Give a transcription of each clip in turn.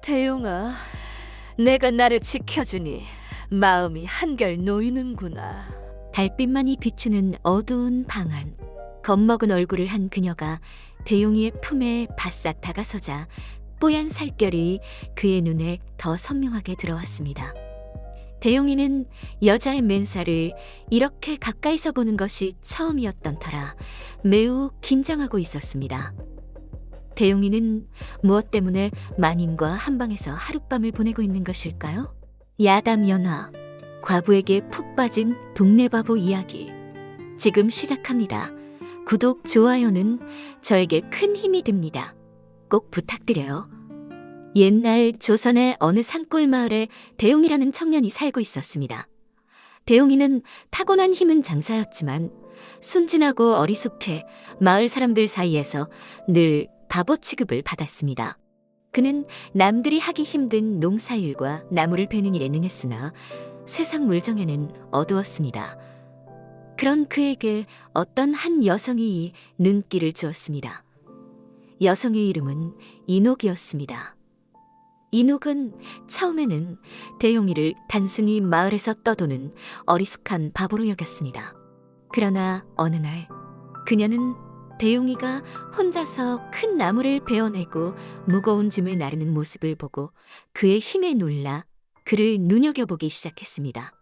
대용아, 내가 나를 지켜주니 마음이 한결 놓이는구나. 달빛만이 비추는 어두운 방 안, 겁먹은 얼굴을 한 그녀가 대용이의 품에 바싹 다가서자 뽀얀 살결이 그의 눈에 더 선명하게 들어왔습니다. 대용이는 여자의 맨살을 이렇게 가까이서 보는 것이 처음이었던 터라 매우 긴장하고 있었습니다. 대용이는 무엇 때문에 마님과 한방에서 하룻밤을 보내고 있는 것일까요? 야담 연화, 과부에게 푹 빠진 동네 바보 이야기. 지금 시작합니다. 구독, 좋아요는 저에게 큰 힘이 됩니다. 꼭 부탁드려요. 옛날 조선의 어느 산골 마을에 대용이라는 청년이 살고 있었습니다. 대용이는 타고난 힘은 장사였지만 순진하고 어리숙해 마을 사람들 사이에서 늘 바보 취급을 받았습니다. 그는 남들이 하기 힘든 농사일과 나무를 베는 일에 능했으나 세상 물정에는 어두웠습니다. 그런 그에게 어떤 한 여성이 눈길을 주었습니다. 여성의 이름은 인옥이었습니다. 인옥은 처음에는 대용이를 단순히 마을에서 떠도는 어리숙한 바보로 여겼습니다. 그러나 어느 날 그녀는 대용이가 혼자서 큰 나무를 베어내고 무거운 짐을 나르는 모습을 보고 그의 힘에 놀라 그를 눈여겨보기 시작했습니다.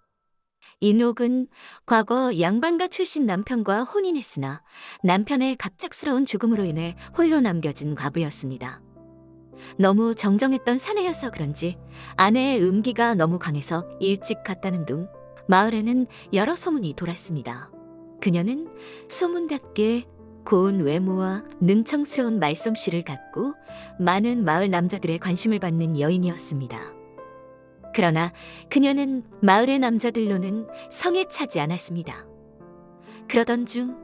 인옥은 과거 양반가 출신 남편과 혼인했으나 남편의 갑작스러운 죽음으로 인해 홀로 남겨진 과부였습니다. 너무 정정했던 사내여서 그런지 아내의 음기가 너무 강해서 일찍 갔다는 둥 마을에는 여러 소문이 돌았습니다. 그녀는 소문답게 고운 외모와 능청스러운 말솜씨를 갖고 많은 마을 남자들의 관심을 받는 여인이었습니다. 그러나 그녀는 마을의 남자들로는 성에 차지 않았습니다. 그러던 중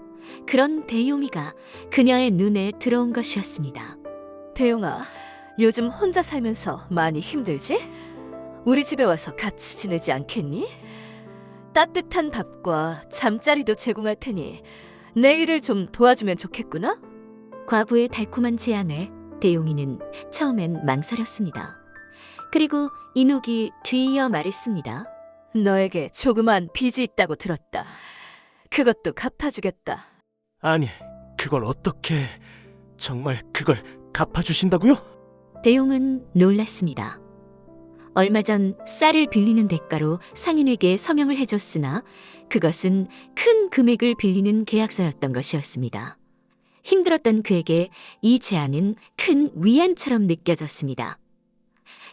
그런 대용이가 그녀의 눈에 들어온 것이었습니다. 대용아, 요즘 혼자 살면서 많이 힘들지? 우리 집에 와서 같이 지내지 않겠니? 따뜻한 밥과 잠자리도 제공할 테니 내 일을 좀 도와주면 좋겠구나? 과부의 달콤한 제안에 대용이는 처음엔 망설였습니다. 그리고 인옥이 뒤이어 말했습니다. 너에게 조그만 빚이 있다고 들었다. 그것도 갚아주겠다. 아니, 그걸 어떻게... 정말 그걸 갚아주신다고요? 대용은 놀랐습니다. 얼마 전 쌀을 빌리는 대가로 상인에게 서명을 해줬으나 그것은 큰 금액을 빌리는 계약서였던 것이었습니다. 힘들었던 그에게 이 제안은 큰 위안처럼 느껴졌습니다.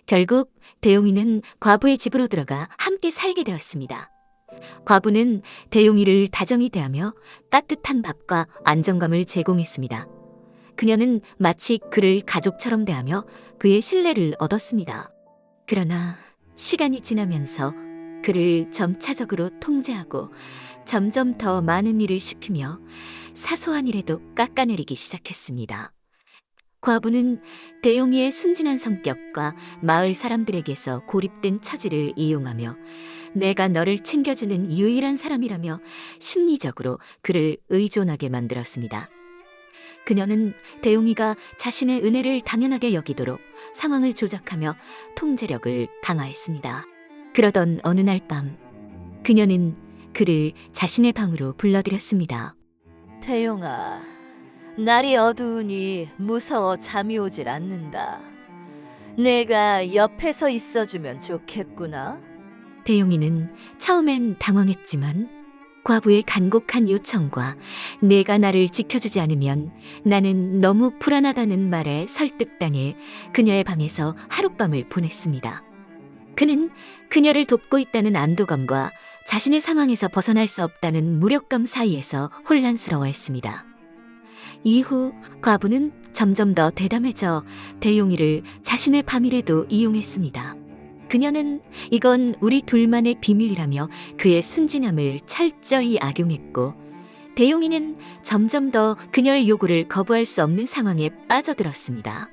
결국 대용이는 과부의 집으로 들어가 함께 살게 되었습니다. 과부는 대용이를 다정히 대하며 따뜻한 밥과 안정감을 제공했습니다. 그녀는 마치 그를 가족처럼 대하며 그의 신뢰를 얻었습니다. 그러나 시간이 지나면서 그를 점차적으로 통제하고 점점 더 많은 일을 시키며 사소한 일에도 깎아내리기 시작했습니다. 과부는 대용이의 순진한 성격과 마을 사람들에게서 고립된 처지를 이용하며 내가 너를 챙겨주는 유일한 사람이라며 심리적으로 그를 의존하게 만들었습니다. 그녀는 대용이가 자신의 은혜를 당연하게 여기도록 상황을 조작하며 통제력을 강화했습니다. 그러던 어느 날 밤, 그녀는 그를 자신의 방으로 불러들였습니다. 대용아, 날이 어두우니 무서워 잠이 오질 않는다. 내가 옆에서 있어주면 좋겠구나. 대용이는 처음엔 당황했지만 과부의 간곡한 요청과 내가 나를 지켜주지 않으면 나는 너무 불안하다는 말에 설득당해 그녀의 방에서 하룻밤을 보냈습니다. 그는 그녀를 돕고 있다는 안도감과 자신의 상황에서 벗어날 수 없다는 무력감 사이에서 혼란스러워했습니다. 이후 과부는 점점 더 대담해져 대용이를 자신의 밤일에도 이용했습니다. 그녀는 이건 우리 둘만의 비밀이라며 그의 순진함을 철저히 악용했고 대용이는 점점 더 그녀의 요구를 거부할 수 없는 상황에 빠져들었습니다.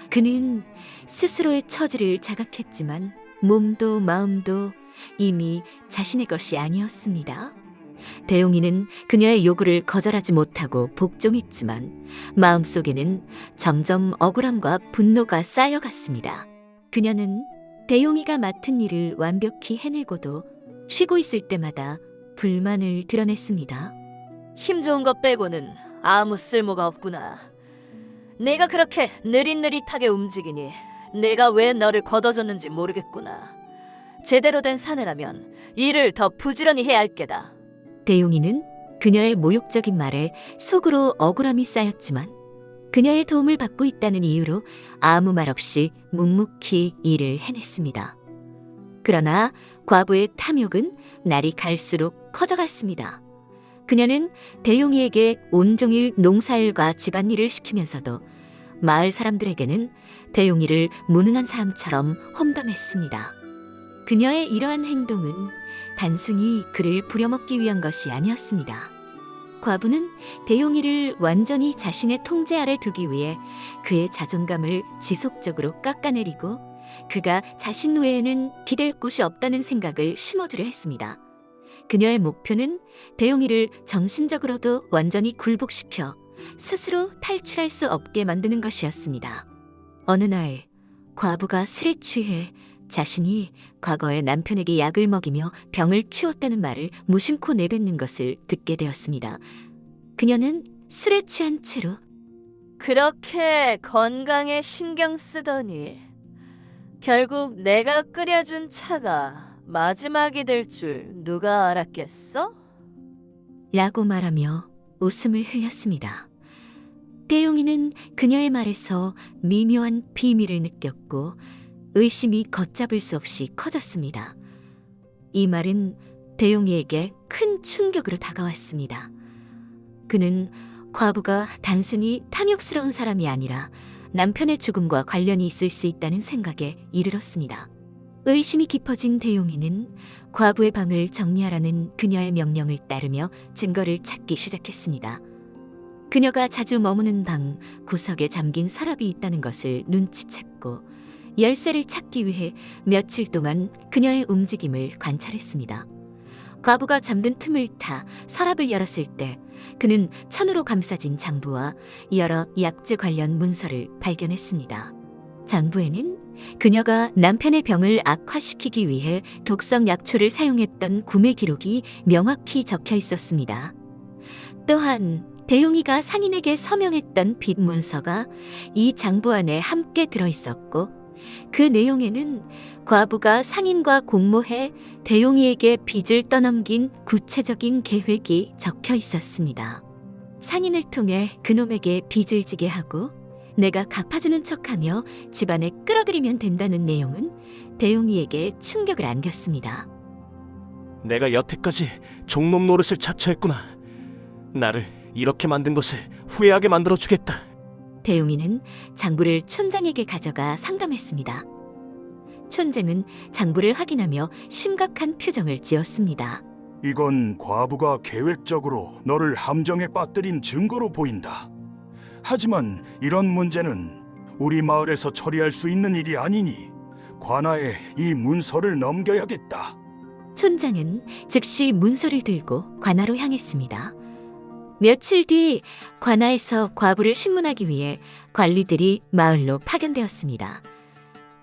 그는 스스로의 처지를 자각했지만 몸도 마음도 이미 자신의 것이 아니었습니다. 대용이는 그녀의 요구를 거절하지 못하고 복종했지만 마음속에는 점점 억울함과 분노가 쌓여갔습니다. 그녀는 대용이가 맡은 일을 완벽히 해내고도 쉬고 있을 때마다 불만을 드러냈습니다. 힘 좋은 것 빼고는 아무 쓸모가 없구나. 내가 그렇게 느릿느릿하게 움직이니 내가 왜 너를 걷어줬는지 모르겠구나. 제대로 된 사내라면 일을 더 부지런히 해야 할 게다. 대용이는 그녀의 모욕적인 말에 속으로 억울함이 쌓였지만 그녀의 도움을 받고 있다는 이유로 아무 말 없이 묵묵히 일을 해냈습니다. 그러나 과부의 탐욕은 날이 갈수록 커져갔습니다. 그녀는 대용이에게 온종일 농사일과 집안일을 시키면서도 마을 사람들에게는 대용이를 무능한 사람처럼 험담했습니다. 그녀의 이러한 행동은 단순히 그를 부려먹기 위한 것이 아니었습니다. 과부는 대용이를 완전히 자신의 통제 아래 두기 위해 그의 자존감을 지속적으로 깎아내리고 그가 자신 외에는 기댈 곳이 없다는 생각을 심어주려 했습니다. 그녀의 목표는 대용이를 정신적으로도 완전히 굴복시켜 스스로 탈출할 수 없게 만드는 것이었습니다. 어느 날 과부가 술에 취해 자신이 과거에 남편에게 약을 먹이며 병을 키웠다는 말을 무심코 내뱉는 것을 듣게 되었습니다. 그녀는 술에 취한 채로 그렇게 건강에 신경 쓰더니 결국 내가 끓여준 차가 마지막이 될 줄 누가 알았겠어? 라고 말하며 웃음을 흘렸습니다. 대용이는 그녀의 말에서 미묘한 비밀을 느꼈고 의심이 걷잡을 수 없이 커졌습니다. 이 말은 대용이에게 큰 충격으로 다가왔습니다. 그는 과부가 단순히 탐욕스러운 사람이 아니라 남편의 죽음과 관련이 있을 수 있다는 생각에 이르렀습니다. 의심이 깊어진 대용이는 과부의 방을 정리하라는 그녀의 명령을 따르며 증거를 찾기 시작했습니다. 그녀가 자주 머무는 방 구석에 잠긴 서랍이 있다는 것을 눈치챘고 열쇠를 찾기 위해 며칠 동안 그녀의 움직임을 관찰했습니다. 과부가 잠든 틈을 타 서랍을 열었을 때 그는 천으로 감싸진 장부와 여러 약재 관련 문서를 발견했습니다. 장부에는 그녀가 남편의 병을 악화시키기 위해 독성 약초를 사용했던 구매 기록이 명확히 적혀 있었습니다. 또한 대용이가 상인에게 서명했던 빚 문서가 이 장부 안에 함께 들어있었고 그 내용에는 과부가 상인과 공모해 대용이에게 빚을 떠넘긴 구체적인 계획이 적혀 있었습니다. 상인을 통해 그놈에게 빚을 지게 하고 내가 갚아주는 척하며 집안에 끌어들이면 된다는 내용은 대용이에게 충격을 안겼습니다. 내가 여태까지 종놈 노릇을 자처했구나. 나를 이렇게 만든 것을 후회하게 만들어주겠다. 대용이는 장부를 촌장에게 가져가 상담했습니다. 촌장은 장부를 확인하며 심각한 표정을 지었습니다. 이건 과부가 계획적으로 너를 함정에 빠뜨린 증거로 보인다. 하지만 이런 문제는 우리 마을에서 처리할 수 있는 일이 아니니 관아에 이 문서를 넘겨야겠다. 촌장은 즉시 문서를 들고 관아로 향했습니다. 며칠 뒤 관아에서 과부를 신문하기 위해 관리들이 마을로 파견되었습니다.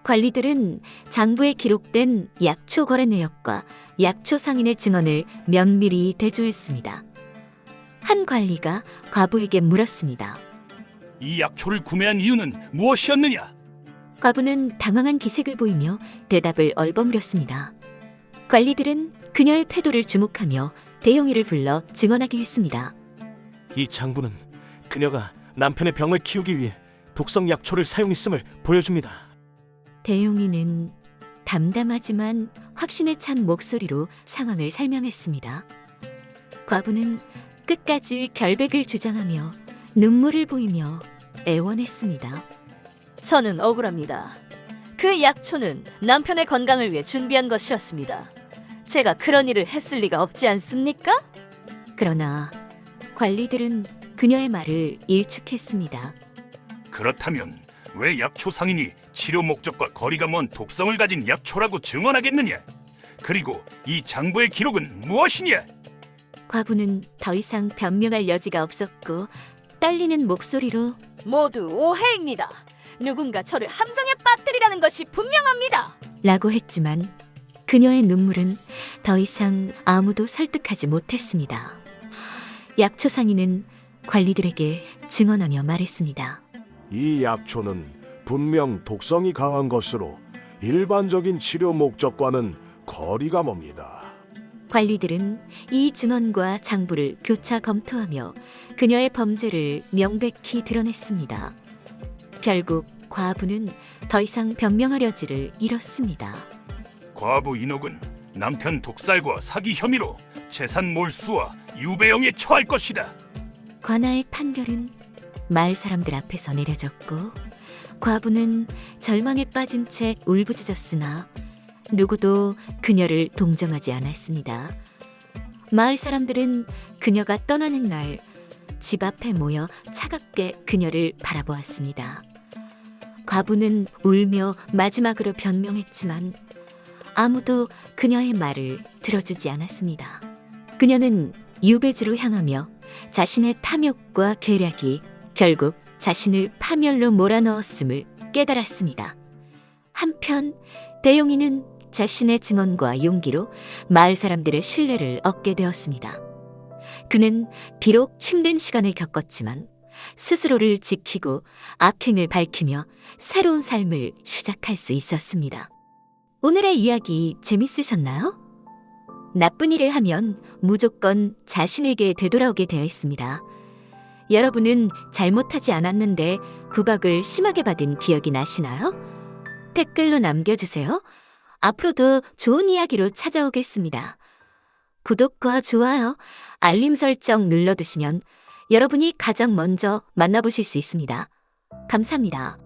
관리들은 장부에 기록된 약초 거래 내역과 약초 상인의 증언을 면밀히 대조했습니다. 한 관리가 과부에게 물었습니다. 이 약초를 구매한 이유는 무엇이었느냐? 과부는 당황한 기색을 보이며 대답을 얼버무렸습니다. 관리들은 그녀의 태도를 주목하며 대용이를 불러 증언하게 했습니다. 이 장부는 그녀가 남편의 병을 키우기 위해 독성 약초를 사용했음을 보여줍니다. 대용이는 담담하지만 확신에 찬 목소리로 상황을 설명했습니다. 과부는 끝까지 결백을 주장하며 눈물을 보이며 애원했습니다. 저는 억울합니다. 그 약초는 남편의 건강을 위해 준비한 것이었습니다. 제가 그런 일을 했을 리가 없지 않습니까? 그러나 관리들은 그녀의 말을 일축했습니다. 그렇다면 왜 약초 상인이 치료 목적과 거리가 먼 독성을 가진 약초라고 증언하겠느냐? 그리고 이 장부의 기록은 무엇이냐? 과부는 더 이상 변명할 여지가 없었고 떨리는 목소리로 모두 오해입니다. 누군가 저를 함정에 빠뜨리라는 것이 분명합니다. 라고 했지만 그녀의 눈물은 더 이상 아무도 설득하지 못했습니다. 약초 상인은 관리들에게 증언하며 말했습니다. 이 약초는 분명 독성이 강한 것으로 일반적인 치료 목적과는 거리가 멉니다. 관리들은 이 증언과 장부를 교차 검토하며 그녀의 범죄를 명백히 드러냈습니다. 결국 과부는 더 이상 변명하려지를 잃었습니다. 과부 인옥은 남편 독살과 사기 혐의로 재산 몰수와 유배형에 처할 것이다. 관아의 판결은 마을 사람들 앞에서 내려졌고 과부는 절망에 빠진 채 울부짖었으나 누구도 그녀를 동정하지 않았습니다. 마을 사람들은 그녀가 떠나는 날 집 앞에 모여 차갑게 그녀를 바라보았습니다. 과부는 울며 마지막으로 변명했지만 아무도 그녀의 말을 들어주지 않았습니다. 그녀는 유배지로 향하며 자신의 탐욕과 계략이 결국 자신을 파멸로 몰아넣었음을 깨달았습니다. 한편 대용이는 자신의 증언과 용기로 마을 사람들의 신뢰를 얻게 되었습니다. 그는 비록 힘든 시간을 겪었지만 스스로를 지키고 악행을 밝히며 새로운 삶을 시작할 수 있었습니다. 오늘의 이야기 재밌으셨나요? 나쁜 일을 하면 무조건 자신에게 되돌아오게 되어 있습니다. 여러분은 잘못하지 않았는데 구박을 심하게 받은 기억이 나시나요? 댓글로 남겨주세요. 앞으로도 좋은 이야기로 찾아오겠습니다. 구독과 좋아요, 알림 설정 눌러두시면 여러분이 가장 먼저 만나보실 수 있습니다. 감사합니다.